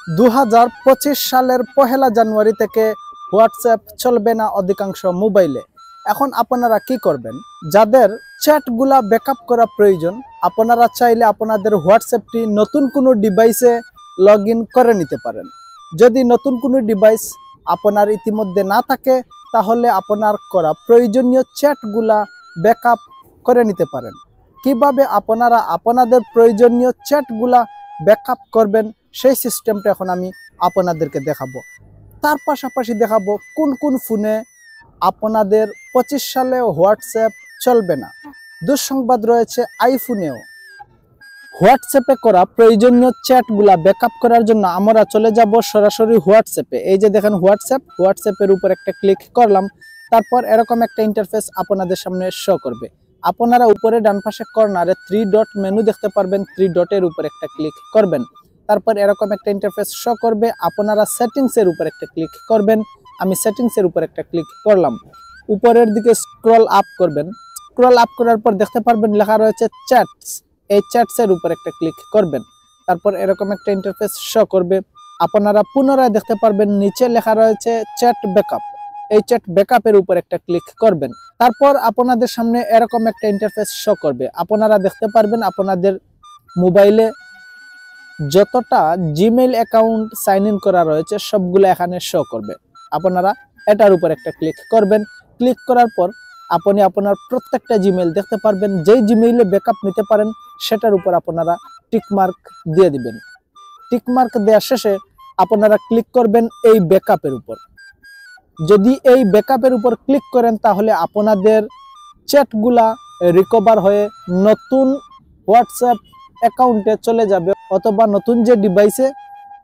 2025 সালের 1 জানুয়ারি থেকে হোয়াটসঅ্যাপ চলবে না অধিকাংশ মোবাইলে। এখন আপনারা কি করবেন? যাদের চ্যাটগুলা ব্যাকআপ করা প্রয়োজন, আপনারা চাইলে আপনাদের হোয়াটসঅ্যাপটি নতুন কোনো ডিভাইসে লগ ইন করে নিতে পারেন। যদি নতুন কোনো ডিভাইস আপনার ইতিমধ্যে না থাকে, তাহলে আপনার করা প্রয়োজনীয় চ্যাটগুলা ব্যাকআপ করে নিতে পারেন। কিভাবে আপনারা আপনাদের প্রয়োজনীয় চ্যাটগুলা ব্যাকআপ করবেন সেই সিস্টেমটা এখন আমি আপনাদেরকে দেখাবো। তার পাশাপাশি দেখাবো কোন কোন ফোনে আপনাদের 25 সালে হোয়াটসঅ্যাপ চলবে না। দুঃসংবাদ রয়েছে, আইফোনেও হোয়াটসঅ্যাপে করা প্রয়োজনীয় চ্যাটগুলা ব্যাকআপ করার জন্য আমরা চলে যাব সরাসরি হোয়াটসঅ্যাপে। এই যে দেখেন হোয়াটসঅ্যাপের উপর একটা ক্লিক করলাম, তারপর এরকম একটা ইন্টারফেস আপনাদের সামনে শো করবে। আপনারা উপরে ডান পাশে কর্নারে 3 ডট মেনু দেখতে পারবেন, 3 ডটের উপর একটা ক্লিক করবেন, তারপর এরকম একটা ইন্টারফেস শো করবে। আপনারা সেটিংসের উপর একটা ক্লিক করবেন, আমি সেটিংসের উপর একটা ক্লিক করলাম। উপরের দিকে স্ক্রল আপ করবেন, স্ক্রল আপ করার পর দেখতে পারবেন লেখা রয়েছে চ্যাটস। এই চ্যাটসের উপর একটা ক্লিক করবেন, তারপর এরকম একটা ইন্টারফেস শো করবে। আপনারা পুনরায় দেখতে পারবেন নিচে লেখা রয়েছে চ্যাট ব্যাকআপ। এই চ্যাট ব্যাকআপের উপর একটা ক্লিক করবেন, তারপর আপনাদের সামনে এরকম একটা ইন্টারফেস শো করবে। আপনারা দেখতে পারবেন আপনাদের মোবাইলে যতটা জিমেইল অ্যাকাউন্ট সাইন ইন করা রয়েছে সবগুলো এখানে শো করবে। আপনারা এটার উপর একটা ক্লিক করবেন। ক্লিক করার পর আপনি আপনার প্রত্যেকটা জিমেইল দেখতে পারবেন। যেই জিমেইলে ব্যাকআপ নিতে পারেন সেটার উপর আপনারা টিকমার্ক দিয়ে দিবেন। টিকমার্ক দেওয়ার শেষে আপনারা ক্লিক করবেন এই ব্যাকআপের উপর। যদি এই ব্যাকআপের উপর ক্লিক করেন তাহলে আপনাদের চ্যাটগুলা রিকভার হয়ে নতুন হোয়াটসঅ্যাপ অ্যাকাউন্টে চলে যাবে, অথবা নতুন যে ডিভাইসে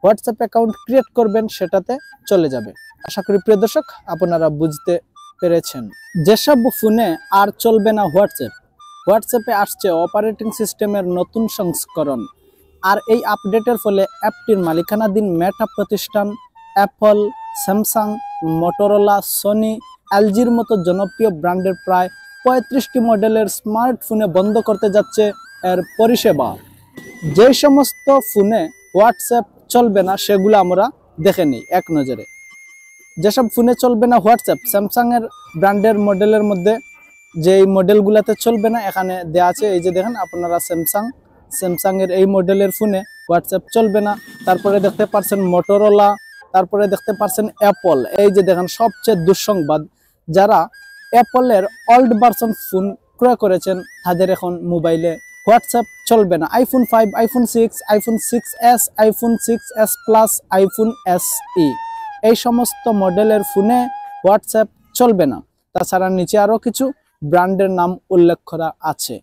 হোয়াটসঅ্যাপ অ্যাকাউন্ট ক্রিয়েট করবেন সেটাতে চলে যাবে। আশা করি প্রিয় দর্শক আপনারা বুঝতে পেরেছেন। যেসব ফোনে আর চলবে না হোয়াটসঅ্যাপে আসছে অপারেটিং সিস্টেমের নতুন সংস্করণ। আর এই আপডেটের ফলে অ্যাপটির মালিকানাধীন মেটা প্রতিষ্ঠান অ্যাপল, স্যামসাং, মোটরোলা, সোনি, এলজির মতো জনপ্রিয় ব্র্যান্ডের প্রায় 35টি মডেলের স্মার্টফোনে বন্ধ করতে যাচ্ছে এর পরিষেবা। যে সমস্ত ফোনে হোয়াটসঅ্যাপ চলবে না সেগুলো আমরা দেখে নিই এক নজরে। যেসব ফোনে চলবে না হোয়াটসঅ্যাপ, স্যামসাং এর ব্র্যান্ডের মডেলের মধ্যে যেই মডেলগুলোতে চলবে না এখানে দেওয়া আছে। এই যে দেখেন আপনারা স্যামসাং এর এই মডেলের ফোনে হোয়াটসঅ্যাপ চলবে না। তারপরে দেখতে পাচ্ছেন মোটরোলা, তারপরে দেখতে পাচ্ছেন অ্যাপল। এই যে দেখেন সবচেয়ে দুঃসংবাদ, যারা অ্যাপলের ওল্ড ভার্সন ফোন ক্রয় করেছেন তাদের এখন মোবাইলে হোয়াটসঅ্যাপ চলবে না। IPhone 5, iPhone 6, iPhone 6s, iPhone 6s plus, iPhone SE এই সমস্ত মডেলের ফোনে হোয়াটসঅ্যাপ চলবে না। তাছাড়া নিচে আরো কিছু ব্র্যান্ডের নাম উল্লেখ করা আছে।